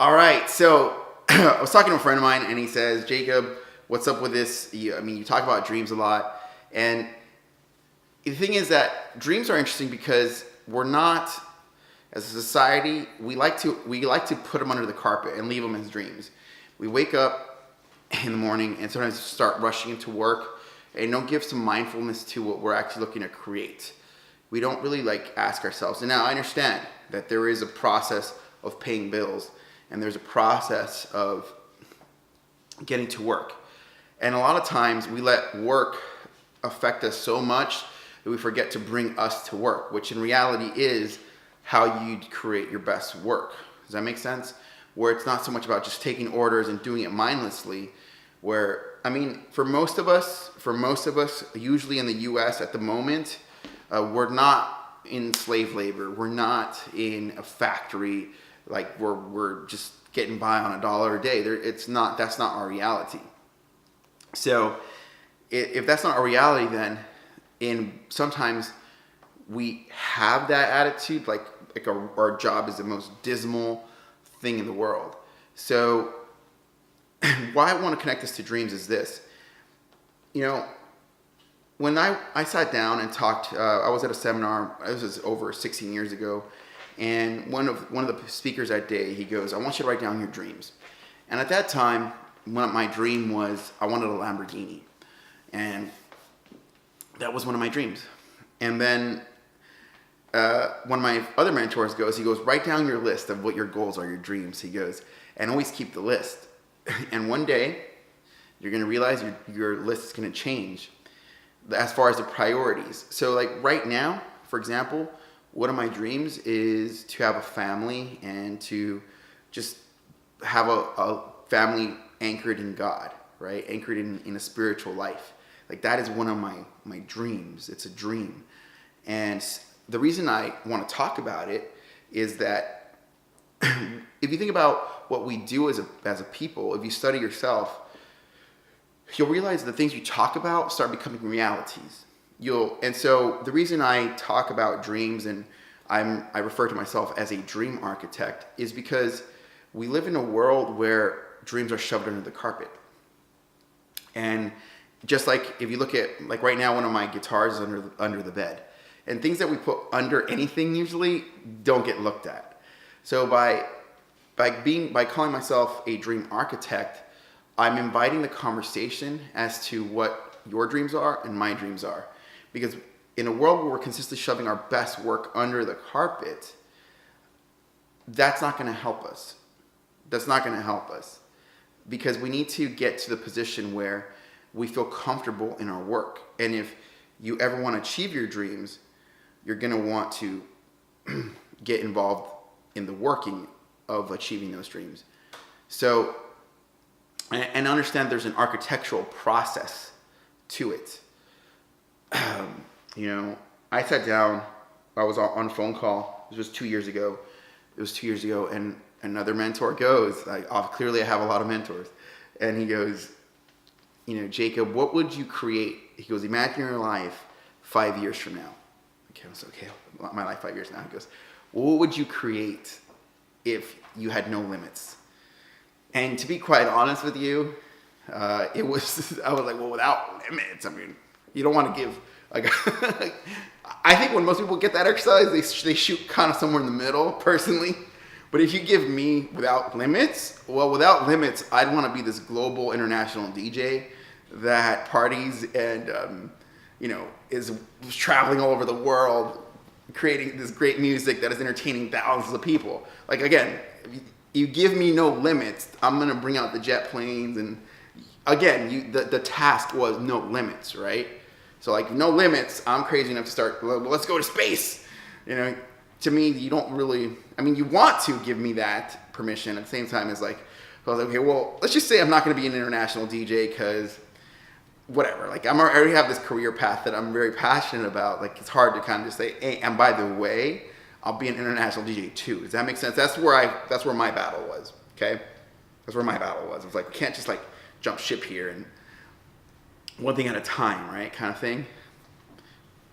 All right, so I was talking to a friend of mine, and he says, "Jacob, what's up with this? You talk about dreams a lot, and the thing is that dreams are interesting because we're not, as a society, we like to put them under the carpet and leave them as dreams. We wake up in the morning and sometimes start rushing into work, and don't give some mindfulness to what we're actually looking to create. We don't really like ask ourselves. And now I understand that there is a process of paying bills, and there's a process of getting to work. And a lot of times we let work affect us so much that we forget to bring us to work, which in reality is how you create your best work. Does that make sense? Where it's not so much about just taking orders and doing it mindlessly, for most of us, usually in the US at the moment, we're not in slave labor. We're not in a factory, like we're just getting by on $1 a day. That's not our reality. So if that's not our reality, then sometimes we have that attitude, like our job is the most dismal thing in the world. So why I want to connect this to dreams is this. When I sat down and talked, I was at a seminar. This was over 16 years ago, and one of the speakers that day, he goes, "I want you to write down your dreams." And at that time, my dream was I wanted a Lamborghini, and that was one of my dreams. And then one of my other mentors he goes, "Write down your list of what your goals are, your dreams." He goes, "And always keep the list. And one day, you're going to realize your list is going to change as far as the priorities." So like right now, for example, one of my dreams is to have a family and to just have a family anchored in God, right? Anchored in a spiritual life. Like that is one of my dreams. It's a dream. And the reason I want to talk about it is that if you think about what we do as a people, if you study yourself, you'll realize the things you talk about start becoming realities. And so the reason I talk about dreams and I refer to myself as a dream architect is because we live in a world where dreams are shoved under the carpet. And just like if you look at, like right now, one of my guitars is under the bed. And things that we put under anything usually don't get looked at. So by calling myself a dream architect, I'm inviting the conversation as to what your dreams are and my dreams are. Because in a world where we're consistently shoving our best work under the carpet, that's not going to help us. That's not going to help us. Because we need to get to the position where we feel comfortable in our work. And if you ever want to achieve your dreams, you're going to want to get involved in the working of achieving those dreams. So, and understand there's an architectural process to it. I sat down, I was on a phone call. This was 2 years ago. And another mentor goes, clearly I have a lot of mentors. And he goes, "Jacob, what would you create?" He goes, "Imagine your life 5 years from now." Okay, I was okay, my life 5 years now. He goes, "What would you create if you had no limits?" And to be quite honest with you, I was like, well, without limits, you don't want to give, I think when most people get that exercise, they shoot kind of somewhere in the middle, personally. But if you give me without limits, I'd want to be this global international DJ that parties and, is traveling all over the world, creating this great music that is entertaining thousands of people. Like, again, you give me no limits, I'm going to bring out the jet planes. And again, the task was no limits, right? So like no limits, I'm crazy enough to start, well, let's go to space. To me, you don't really, you want to give me that permission. At the same time, it's like, I was like, okay, well, let's just say I'm not going to be an international DJ because whatever. Like I already have this career path that I'm very passionate about. Like it's hard to kind of just say, hey, and by the way, I'll be an international DJ too. Does that make sense? That's where my battle was. Okay, that's where my battle was. It was like, can't just like jump ship here and one thing at a time, right? Kind of thing.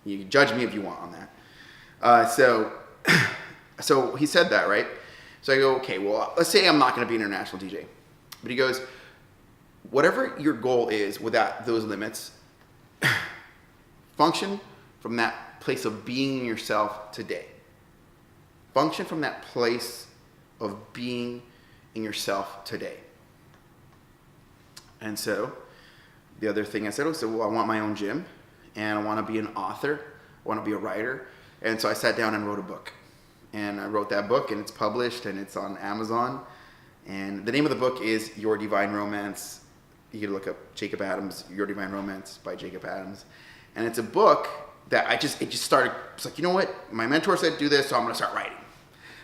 You can judge me if you want on that. So he said that, right? So I go, okay, well, let's say I'm not going to be an international DJ. But he goes, whatever your goal is without those limits, function from that place of being yourself today. Function from that place of being in yourself today. And so the other thing I said was, well, I want my own gym, and I want to be an author. I want to be a writer. And so I sat down and wrote a book. And I wrote that book, and it's published, and it's on Amazon. And the name of the book is Your Divine Romance. You can look up Jacob Adams, Your Divine Romance by Jacob Adams. And it's a book that it just started, it's like, you know what? My mentor said do this, so I'm going to start writing.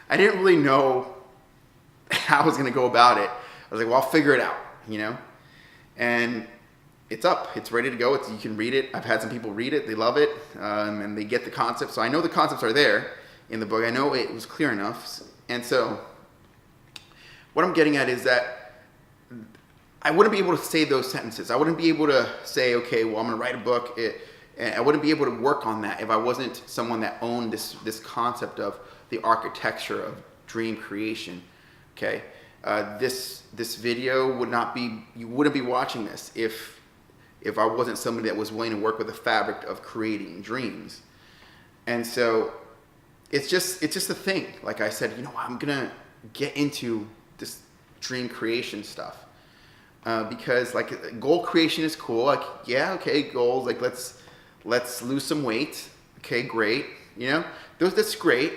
I didn't really know how I was going to go about it. I was like, well, I'll figure it out, you know? And it's up. It's ready to go. You can read it. I've had some people read it. They love it, and they get the concept. So I know the concepts are there in the book. I know it was clear enough. And so what I'm getting at is that I wouldn't be able to say those sentences. I wouldn't be able to say, okay, well, I'm going to write a book. And I wouldn't be able to work on that if I wasn't someone that owned this concept of the architecture of dream creation. Okay, this video would not be, you wouldn't be watching this if I wasn't somebody that was willing to work with the fabric of creating dreams. And so it's just a thing. Like I said, you know, I'm gonna get into this dream creation stuff because like goal creation is cool. Like, yeah, okay, goals. Like let's lose some weight. Okay, great. You know, that's great.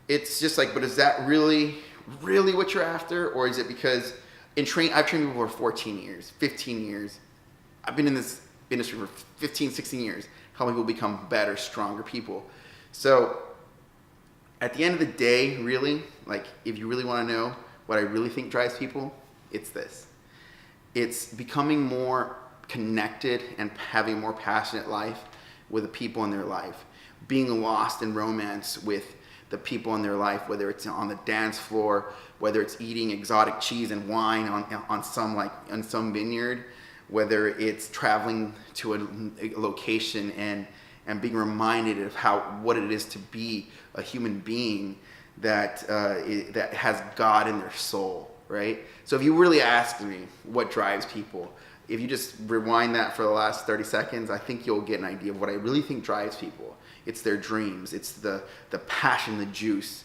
It's just like, but is that really what you're after? Or is it because I've trained people for 14 years, 15 years. I've been in this industry for 15, 16 years, helping people become better, stronger people. So at the end of the day, really, like if you really want to know what I really think drives people, it's this. It's becoming more connected and having a more passionate life with the people in their life. Being lost in romance with the people in their life, whether it's on the dance floor, whether it's eating exotic cheese and wine on some vineyard, whether it's traveling to a location and being reminded of what it is to be a human being that has God in their soul, right? So if you really ask me what drives people, if you just rewind that for the last 30 seconds, I think you'll get an idea of what I really think drives people. It's their dreams. It's the passion, the juice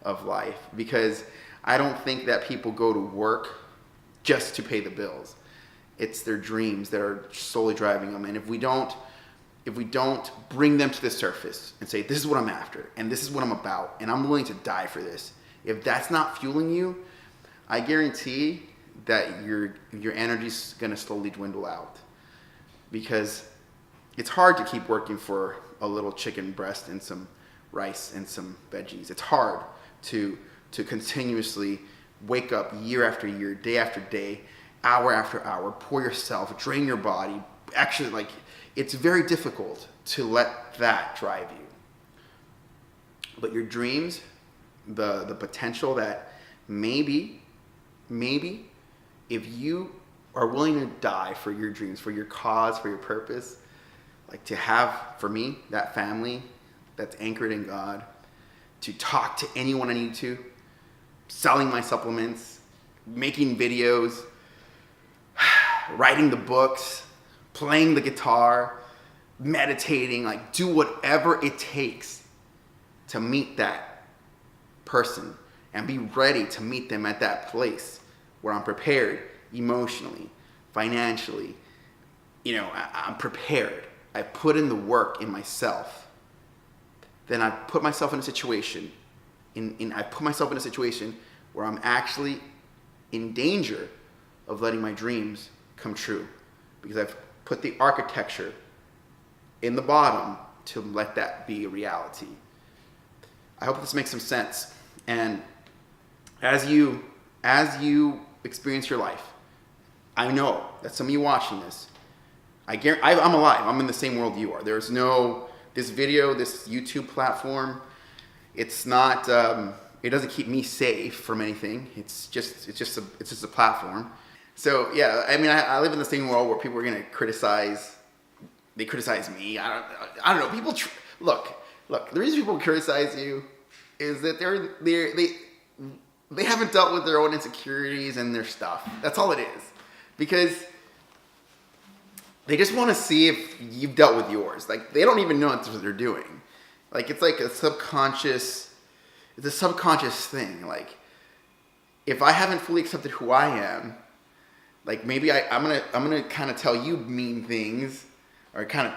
of life. Because I don't think that people go to work just to pay the bills. It's their dreams that are solely driving them. And if we don't bring them to the surface and say, this is what I'm after, and this is what I'm about, and I'm willing to die for this, if that's not fueling you, I guarantee that your energy's gonna slowly dwindle out. Because it's hard to keep working for a little chicken breast and some rice and some veggies. It's hard to continuously wake up year after year, day after day, hour after hour, pour yourself, drain your body. Actually, like, it's very difficult to let that drive you. But your dreams, the potential that maybe if you are willing to die for your dreams, for your cause, for your purpose, like to have, for me, that family that's anchored in God, to talk to anyone I need to, selling my supplements, making videos, writing the books, playing the guitar, meditating, like do whatever it takes to meet that person and be ready to meet them at that place where I'm prepared emotionally, financially. You know, I'm prepared. I put in the work in myself. Then I put myself in a situation, where I'm actually in danger of letting my dreams come true, because I've put the architecture in the bottom to let that be a reality. I hope this makes some sense. And as you experience your life, I know that some of you watching this, I'm alive. I'm in the same world you are. There's no, this video, this YouTube platform, it's not, it doesn't keep me safe from anything. It's just a platform. So yeah, I mean, I live in the same world where people are gonna criticize. They criticize me. I don't know. People look. The reason people criticize you is that they haven't dealt with their own insecurities and their stuff. That's all it is. Because they just want to see if you've dealt with yours. Like, they don't even know that's what they're doing. Like, it's like a subconscious, it's a subconscious thing. Like, if I haven't fully accepted who I am, like, maybe I'm gonna kind of tell you mean things, or kind of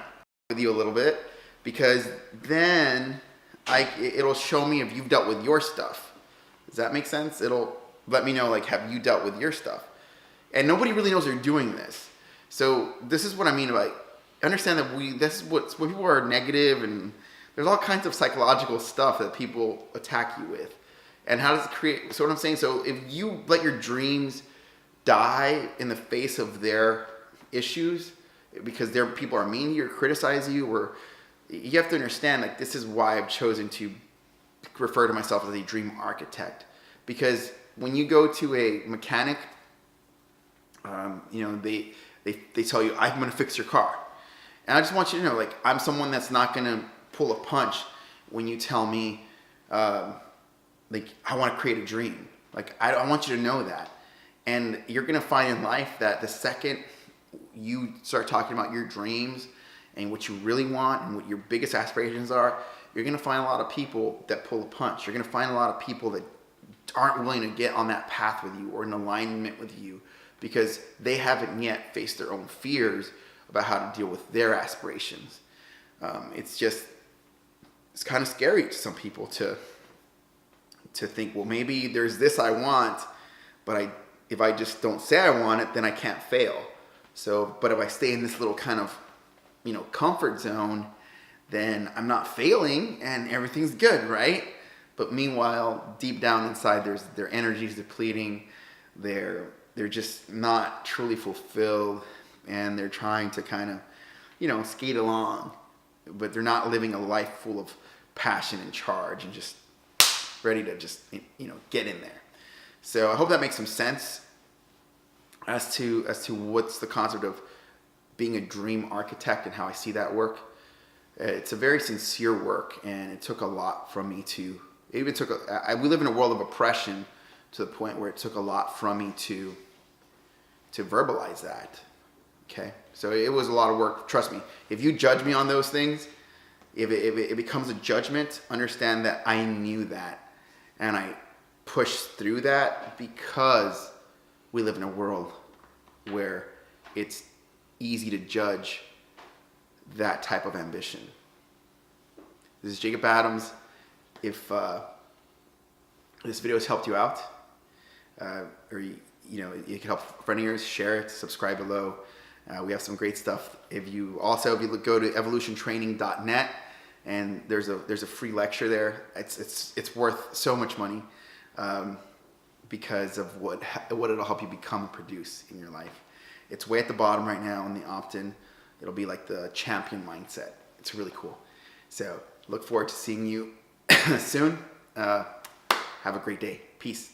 with you a little bit, because then it'll show me if you've dealt with your stuff. Does that make sense? It'll let me know, like, have you dealt with your stuff? And nobody really knows they're doing this. So this is what I mean by, understand that this is when people are negative, and there's all kinds of psychological stuff that people attack you with. And how does it create, so what I'm saying, so if you let your dreams die in the face of their issues, because their people are mean to you or criticize you, or you have to understand, like, this is why I've chosen to refer to myself as a dream architect. Because when you go to a mechanic, they tell you, I'm going to fix your car. And I just want you to know, like, I'm someone that's not going to pull a punch when you tell me, like, I want to create a dream. Like, I want you to know that. And you're going to find in life that the second you start talking about your dreams and what you really want and what your biggest aspirations are, you're going to find a lot of people that pull a punch. You're going to find a lot of people that aren't willing to get on that path with you or in alignment with you, because they haven't yet faced their own fears about how to deal with their aspirations. It's kind of scary to some people to think, well, maybe there's this I want, but if I just don't say I want it, then I can't fail. So, but if I stay in this little kind of, comfort zone, then I'm not failing and everything's good, right? But meanwhile, deep down inside, their energy's depleting. They're just not truly fulfilled, and they're trying to kind of, skate along, but they're not living a life full of passion and charge and just ready to just, get in there. So I hope that makes some sense as to what's the concept of being a dream architect and how I see that work. It's a very sincere work, and it took a lot from me we live in a world of oppression to the point where it took a lot from me to verbalize that. Okay, so it was a lot of work. Trust me. If you judge me on those things, if it becomes a judgment, understand that I knew that, and I pushed through that because we live in a world where it's easy to judge that type of ambition. This is Jacob Adams. If this video has helped you out, or you can help a friend of yours, share it, subscribe below. We have some great stuff. If you go to evolutiontraining.net, and there's a free lecture there. It's worth so much money, because of what it'll help you become and produce in your life. It's way at the bottom right now in the opt-in. It'll be like the champion mindset. It's really cool. So look forward to seeing you soon. Have a great day. Peace.